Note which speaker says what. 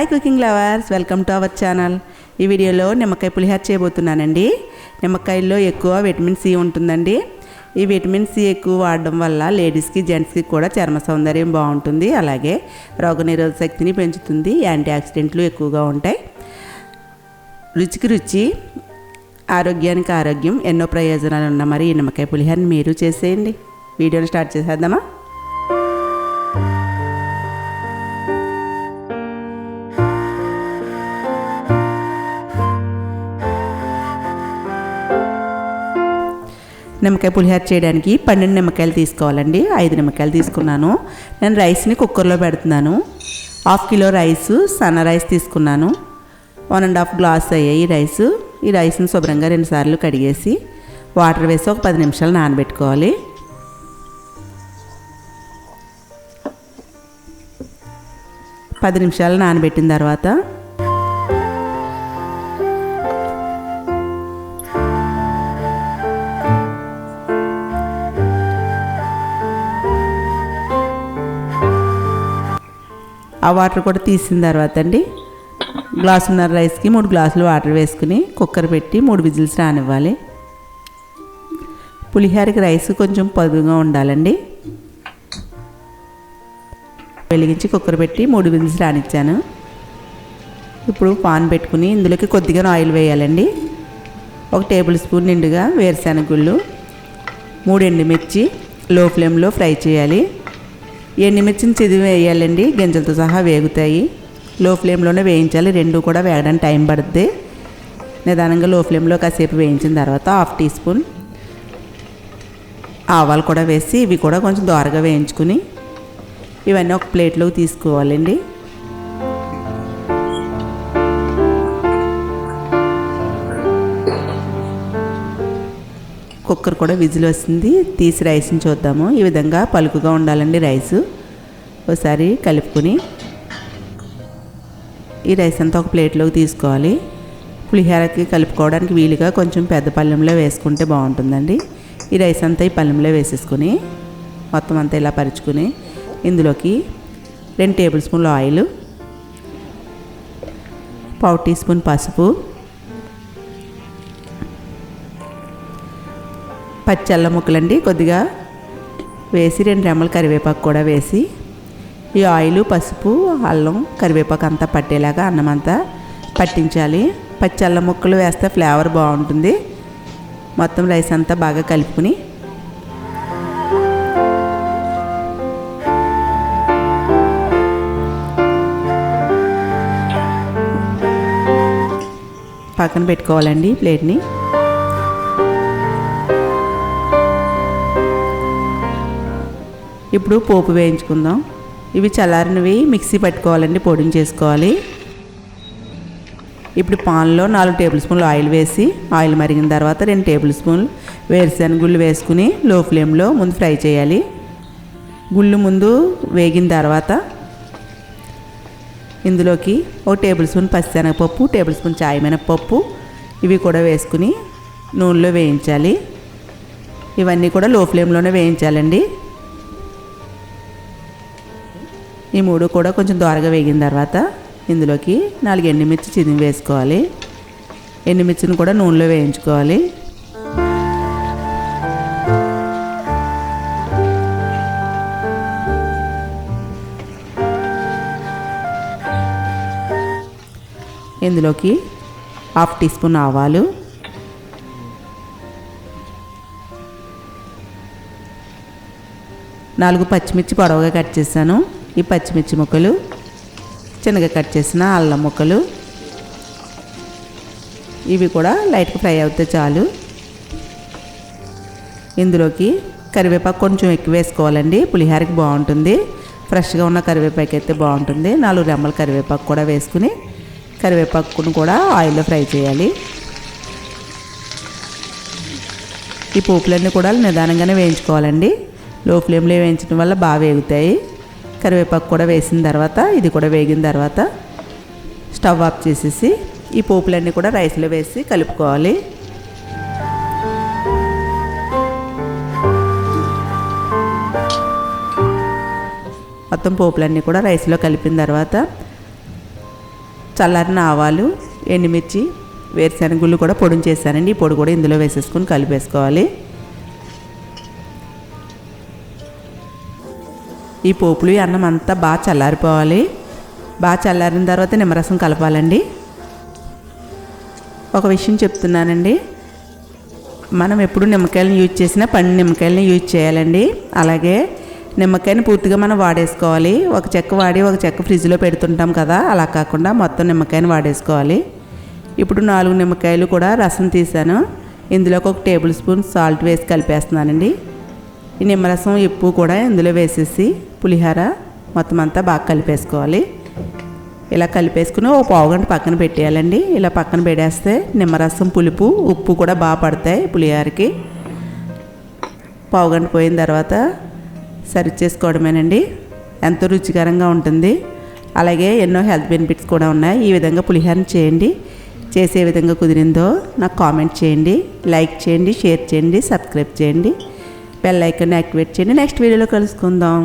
Speaker 1: Hi cooking lovers, welcome to our channel. ఈ వీడియోలో నిమ్మకాయ పులిహోర చేయబోతున్నానండి. నిమ్మకాయల్లో ఎక్కువ విటమిన్ సి ఉంటుందండి. ఈ విటమిన్ సి ఎక్కువ వాడడం వల్ల లేడీస్కి జెంట్స్కి కూడా చర్మ సౌందర్యం బాగుంటుంది. అలాగే రోగనిరోధక శక్తిని పెంచుతుంది. యాంటీ ఆక్సిడెంట్లు ఎక్కువగా ఉంటాయి. రుచికి రుచి, ఆరోగ్యానికి ఆరోగ్యం, ఎన్నో ప్రయోజనాలు ఉన్న మరి ఈ నిమ్మకాయ పులిహోరని మీరు చేసేయండి. వీడియోని స్టార్ట్ చేసేద్దామా? నిమ్మకాయ పులిహోర చేయడానికి 12 నిమ్మకాయలు తీసుకోవాలండి. 5 నిమ్మకాయలు తీసుకున్నాను. నేను రైస్ని కుక్కర్లో పెడుతున్నాను. 1/2 కిలో రైసు, సన్న రైస్ తీసుకున్నాను. 1.5 గ్లాస్ అయ్యాయి రైసు. ఈ రైస్ని శుభ్రంగా 2 సార్లు కడిగేసి వాటర్ వేసి ఒక 10 నిమిషాలు నానబెట్టుకోవాలి. పది నిమిషాలు నానబెట్టిన తర్వాత ఆ వాటర్ కూడా తీసిన తర్వాత అండి, గ్లాసున్నర రైస్కి 3 గ్లాసులు వాటర్ వేసుకుని కుక్కర్ పెట్టి 3 విజిల్స్ రానివ్వాలి. పులిహోరకి రైస్ కొంచెం పదుగా ఉండాలండి. వెలిగించి కుక్కర్ పెట్టి 3 విజిల్స్ రానిచ్చాను. ఇప్పుడు పాన్ పెట్టుకుని ఇందులోకి కొద్దిగా ఆయిల్ వేయాలండి. 1 టేబుల్ స్పూన్ నిండుగా వేరుశెనగ గుళ్ళు, 3 ఎండుమిర్చి లో ఫ్లేమ్లో ఫ్రై చేయాలి. ఎండుమిర్చిని చిదివి వేయాలండి, గింజలతో సహా వేగుతాయి. లో ఫ్లేమ్లోనే వేయించాలి. 2 కూడా వేగడానికి టైం పడుతుంది. నిదానంగా లో ఫ్లేమ్లో కాసేపు వేయించిన తర్వాత 1/2 టీ స్పూన్ ఆవాలు కూడా వేసి ఇవి కూడా కొంచెం దోరగా వేయించుకుని ఇవన్నీ ఒక ప్లేట్లోకి తీసుకోవాలండి. కుక్కర్ కూడా విజిల్ వస్తుంది. తీసి రైస్ని చూద్దాము. ఈ విధంగా పలుకుగా ఉండాలండి రైసు. ఒకసారి కలుపుకొని ఈ రైస్ అంతా ఒక ప్లేట్లోకి తీసుకోవాలి. పులిహోరకి కలుపుకోవడానికి వీలుగా కొంచెం పెద్ద పళ్ళెంలో వేసుకుంటే బాగుంటుందండి. ఈ రైస్ అంతా ఈ పళ్ళెంలో వేసేసుకొని మొత్తం అంతా ఇలా పరుచుకుని ఇందులోకి 2 టేబుల్ స్పూన్లు ఆయిల్, 1/2 టీ స్పూన్ పసుపు, పచ్చి అల్లం ముక్కలండి కొద్దిగా వేసి 2 రెమ్మల కరివేపాకు కూడా వేసి ఈ ఆయిల్, పసుపు, అల్లం, కరివేపాకు అంతా పట్టేలాగా అన్నం అంతా పట్టించాలి. పచ్చి అల్లం ముక్కలు వేస్తే ఫ్లేవర్ బాగుంటుంది. మొత్తం రైస్ అంతా బాగా కలుపుకుని పక్కన పెట్టుకోవాలండి ప్లేట్ని. ఇప్పుడు పోపు వేయించుకుందాం. ఇవి చల్లారినవి మిక్సీ పట్టుకోవాలండి, పొడిని చేసుకోవాలి. ఇప్పుడు పాన్లో 4 టేబుల్ స్పూన్లు ఆయిల్ వేసి ఆయిల్ మరిగిన తర్వాత 2 టేబుల్ స్పూన్లు వేరుశెనగ గుళ్ళు వేసుకుని లో ఫ్లేమ్లో ముందు ఫ్రై చేయాలి. గుళ్ళు ముందు వేగిన తర్వాత ఇందులోకి 1 టేబుల్ స్పూన్ పచ్చిశనగపప్పు, టేబుల్ స్పూన్ చాయ్ మినపప్పు ఇవి కూడా వేసుకుని నూనెలో వేయించాలి. ఇవన్నీ కూడా లో ఫ్లేమ్లోనే వేయించాలండి. ఈ 3 కూడా కొంచెం దోరగా వేగిన తర్వాత ఇందులోకి 4 ఎండుమిర్చి చిదిమి వేసుకోవాలి. ఎండుమిర్చిని కూడా నూనెలో వేయించుకోవాలి. ఇందులోకి 1/2 టీ స్పూన్ ఆవాలు, 4 పచ్చిమిర్చి పొడవుగా కట్ చేశాను. ఈ పచ్చిమిర్చి ముక్కలు, చిన్నగా కట్ చేసిన అల్లం ముక్కలు ఇవి కూడా లైట్గా ఫ్రై అవుతే చాలు. ఇందులోకి కరివేపాకు కొంచెం ఎక్కువ వేసుకోవాలండి, పులిహోరకి బాగుంటుంది. ఫ్రెష్గా ఉన్న కరివేపాకు అయితే బాగుంటుంది. 4 రెమ్మల కరివేపాకు కూడా వేసుకుని కరివేపాకును కూడా ఆయిల్లో ఫ్రై చేయాలి. ఈ పోపులన్నీ కూడా నిదానంగానే వేయించుకోవాలండి. లో ఫ్లేమ్లో వేయించడం వల్ల బాగా వేగుతాయి. కరివేపాకు కూడా వేసిన తర్వాత ఇది కూడా వేగిన తర్వాత స్టవ్ ఆఫ్ చేసేసి ఈ పోపులన్నీ కూడా రైస్లో వేసి కలుపుకోవాలి. మొత్తం పోపులన్నీ కూడా రైస్లో కలిపిన తర్వాత చల్లారిన ఆవాలు, ఎండుమిర్చి, వేరుశనగుళ్ళు కూడా పొడిని చేశానండి. ఈ పొడి కూడా ఇందులో వేసేసుకొని కలిపేసుకోవాలి. ఈ పోపులు ఈ అన్నం అంతా బాగా చల్లారిపోవాలి. బాగా చల్లారిన తర్వాత నిమ్మరసం కలపాలండి. ఒక విషయం చెప్తున్నానండి, మనం ఎప్పుడు నిమ్మకాయలను యూజ్ చేసినా పండిన నిమ్మకాయలని యూజ్ చేయాలండి. అలాగే నిమ్మకాయని పూర్తిగా మనం వాడేసుకోవాలి. ఒక చెక్క వాడి ఒక చెక్క ఫ్రిడ్జ్లో పెడుతుంటాం కదా, అలా కాకుండా మొత్తం నిమ్మకాయని వాడేసుకోవాలి. ఇప్పుడు 4 నిమ్మకాయలు కూడా రసం తీసాను. ఇందులోకి 1 టేబుల్ స్పూన్ సాల్ట్ వేసి కలిపేస్తున్నానండి. ఈ నిమ్మరసం ఉప్పు కూడా ఇందులో వేసేసి పులిహోర మొత్తం అంతా బాగా కలిపేసుకోవాలి. ఇలా కలిపేసుకుని ఒక పావుగంట పక్కన పెట్టేయాలండి. ఇలా పక్కన పెట్టేస్తే నిమ్మరసం, పులుపు, ఉప్పు కూడా బాగా పడతాయి పులిహోరకి. పావుగంట పోయిన తర్వాత సర్వ్ చేసుకోవడమేనండి. ఎంతో రుచికరంగా ఉంటుంది. అలాగే ఎన్నో హెల్త్ బెనిఫిట్స్ కూడా ఉన్నాయి. ఈ విధంగా పులిహోరని చేయండి. చేసే విధంగా కుదిరిందో నాకు కామెంట్ చేయండి, లైక్ చేయండి, షేర్ చేయండి, సబ్స్క్రైబ్ చేయండి, బెల్ ఐకాన్ యాక్టివేట్ చేయండి. నెక్స్ట్ వీడియోలో కలుసుకుందాం.